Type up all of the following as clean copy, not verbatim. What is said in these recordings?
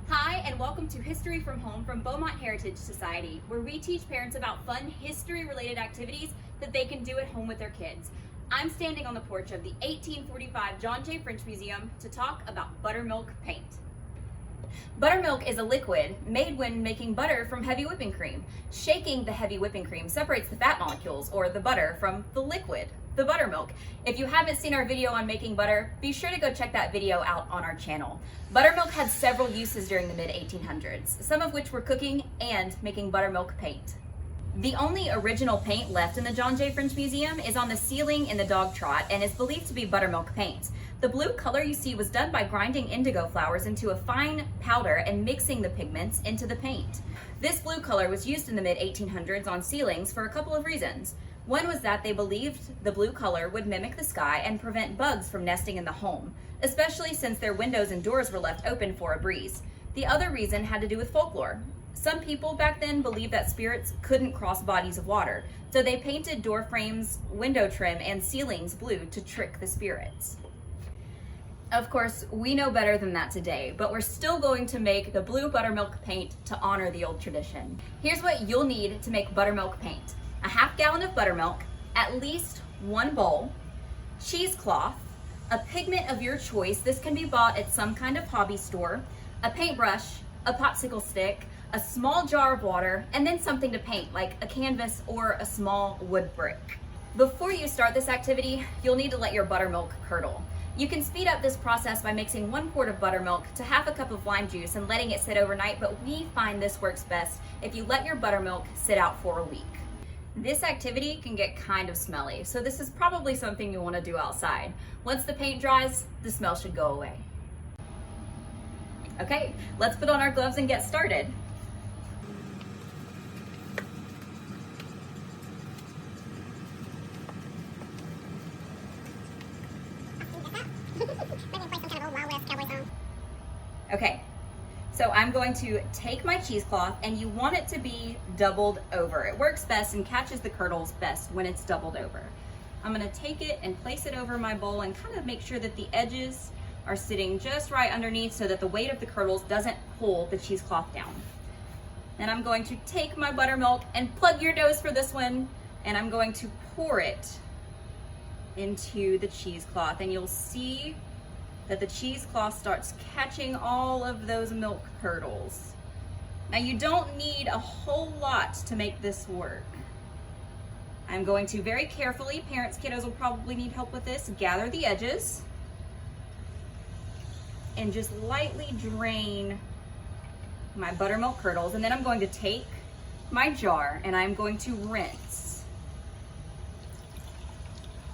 Hi, and welcome to History from Home from Beaumont Heritage Society, where we teach parents about fun history-related activities that they can do at home with their kids. I'm standing on the porch of the 1845 John J. French Museum to talk about buttermilk paint. Buttermilk is a liquid made when making butter from heavy whipping cream. Shaking the heavy whipping cream separates the fat molecules, or the butter, from the liquid, the buttermilk. If you haven't seen our video on making butter, be sure to go check that video out on our channel. Buttermilk had several uses during the mid-1800s, some of which were cooking and making buttermilk paint. The only original paint left in the John J. French Museum is on the ceiling in the dog trot and is believed to be buttermilk paint. The blue color you see was done by grinding indigo flowers into a fine powder and mixing the pigments into the paint. This blue color was used in the mid-1800s on ceilings for a couple of reasons. One was that they believed the blue color would mimic the sky and prevent bugs from nesting in the home, especially since their windows and doors were left open for a breeze. The other reason had to do with folklore. Some people back then believed that spirits couldn't cross bodies of water, so they painted door frames, window trim, and ceilings blue to trick the spirits. Of course, we know better than that today, but we're still going to make the blue buttermilk paint to honor the old tradition. Here's what you'll need to make buttermilk paint: a half gallon of buttermilk, at least one bowl, cheesecloth, a pigment of your choice. This can be bought at some kind of hobby store, a paintbrush, a popsicle stick, a small jar of water, and then something to paint, like a canvas or a small wood brick. Before you start this activity, you'll need to let your buttermilk curdle. You can speed up this process by mixing 1 quart of buttermilk to half a cup of lime juice and letting it sit overnight, but we find this works best if you let your buttermilk sit out for a week. This activity can get kind of smelly, so this is probably something you want to do outside. Once the paint dries, the smell should go away. Okay, let's put on our gloves and get started. Okay, so I'm going to take my cheesecloth, and you want it to be doubled over. It works best and catches the curdles best when it's doubled over. I'm gonna take it and place it over my bowl and kind of make sure that the edges are sitting just right underneath so that the weight of the curdles doesn't pull the cheesecloth down. Then I'm going to take my buttermilk, and plug your nose for this one, and I'm going to pour it into the cheesecloth, and you'll see that the cheesecloth starts catching all of those milk curdles. Now, you don't need a whole lot to make this work. I'm going to very carefully, parents, kiddos will probably need help with this, gather the edges and just lightly drain my buttermilk curdles. And then I'm going to take my jar and I'm going to rinse.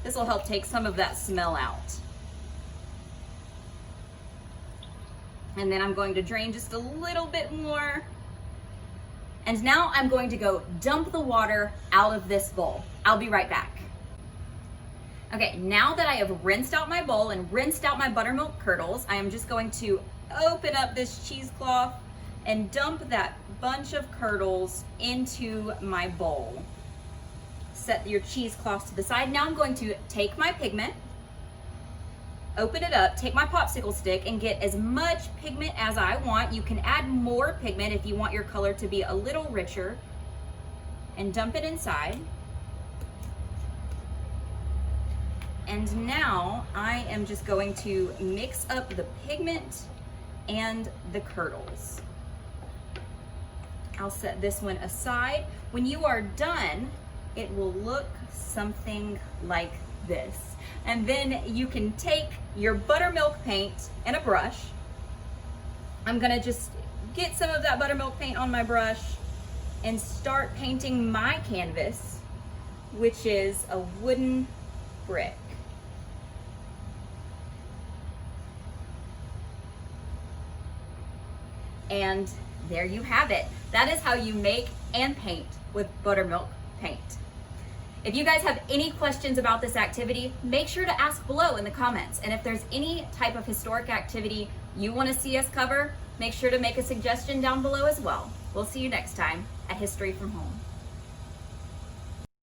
This will help take some of that smell out. And then I'm going to drain just a little bit more. And now I'm going to go dump the water out of this bowl. I'll be right back. Okay, now that I have rinsed out my bowl and rinsed out my buttermilk curdles, I am just going to open up this cheesecloth and dump that bunch of curdles into my bowl. Set your cheesecloth to the side. Now I'm going to take my pigment, open it up, take my popsicle stick, and get as much pigment as I want. You can add more pigment if you want your color to be a little richer, and dump it inside. And now I am just going to mix up the pigment and the curdles. I'll set this one aside. When you are done, it will look something like this. And then you can take your buttermilk paint and a brush. I'm gonna just get some of that buttermilk paint on my brush and start painting my canvas, which is a wooden brick. And there you have it. That is how you make and paint with buttermilk paint. If you guys have any questions about this activity, make sure to ask below in the comments. And if there's any type of historic activity you want to see us cover, make sure to make a suggestion down below as well. We'll see you next time at History from Home.